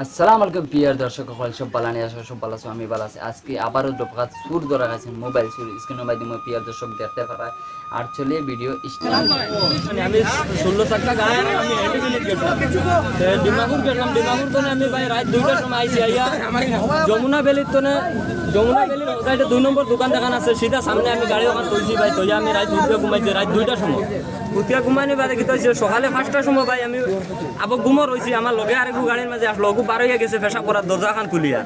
আসসালামু আলাইকুম প্রিয় দর্শক সকল সব বালানি আসো সব ভালো আছো আমি ভালো আছি আজকে আবারও দফাত সুর ধরা গেছে মোবাইল সুর স্ক্রিনের মাধ্যমে প্রিয় দর্শক দেখতে পারা আর চলে ভিডিও স্টার্ট আমি 16 টাকা গায়ে আমি হেঁটে মিনিট গেলাম ডিমাপুর গেলাম ডিমাপুর তো আমি ভাই রাত 2টার সময় আইছি আইয়া যমুনা ভ্যালির তো যমুনা ভ্যালির সাইডে 2 নম্বর দোকান দেখান আছে সিধা সামনে আমি গাড়ি ওখানে তুলছি ভাই তো আমি রাত উঠিয়া ঘুমাইছি রাত 2টার সময় উঠিয়া ঘুমাইনি বাদে কি হয়েছে সকালে 5টার সময় ভাই আমি আবার ঘুমো রয়েছি আমার লগে আরেকটু গাড়ির মাঝে আসলো ওগু বার হইয়া গেছে পেশা করার দরজা খান খুলিয়া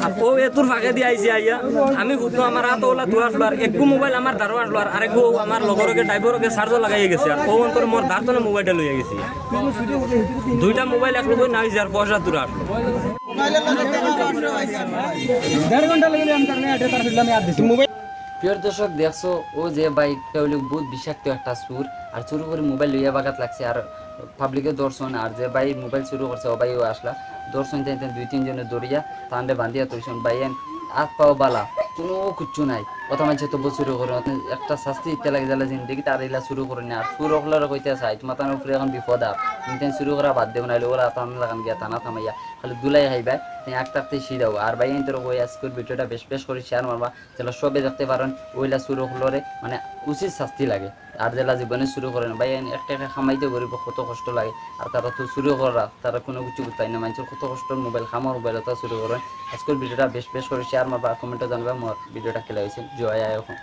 আর ও এতুর ফাঁকে দিয়ে আইসি আইয়া আমি হুতো আমার হাত ওলা ধোয়া আসলো আর একটু মোবাইল আমার ধারো আসলো আর আরেকটু আমার লগরকে ড্রাইভারকে চার্জও লাগাই গেছে আর ও অন্তরে মোর ধারতনে মোবাইলটা লইয়া গেছি 2টা মোবাইল এক লোক না হয়েছে আর পয়সা দূরে আসলো 1.5 ঘন্টা লেগে আমি কারণে আটে তার ফিরলাম আর দিছি মোবাইল প্রিয় দর্শক দেখছো ও যে বাইকটা হইলো বহুত বিষাক্ত একটা সুর আর চুরি করে মোবাইল লইয়া বাগাত লাগছে আর পাবলিকের দর্শন আর যে ভাই মোবাইল চুরি করছে ও ভাইও আসলা দর্শন চাইতেন 2-3 জনে দৌড়িয়া তান্ডে বান্ধিয়া তুইছেন ভাইয়েন হাত পাও বালা কোনো কিচ্ছু নাই কথা মানছে তবু শুরু করে একটা শাস্তি ইত্যা লাগে জ্বালা জিন্দগি তার এলা শুরু করে না আর সুর হলার কইতে চাই তোমার তার উপরে এখন বিপদ আপ তুমি শুরু করা বাদ দেব নাইলে ওরা টান লাগান গিয়া টানা থামাইয়া খালি দুলাই হাইবা তুমি একটাতে সিদাও আর ভাই তোর ওই আজকের ভিডিওটা বেশ করে শেয়ার মারবা যেন সবে দেখতে পারেন ওইলা শুরু হলরে মানে উচিত শাস্তি লাগে আর জেলা জীবনে শুরু করেন ভাই একটা খামাইতে গরিব কত কষ্ট লাগে আর তারা তো শুরু করা তারা কোনো কিছু বুঝতে না মানুষের কত কষ্ট মোবাইল খামার মোবাইল শুরু করেন আজকের ভিডিওটা বেশ করে শেয়ার মারবা কমেন্টে জানবা মোর ভিডিওটা খেলা হয়েছে জয় আয় এখন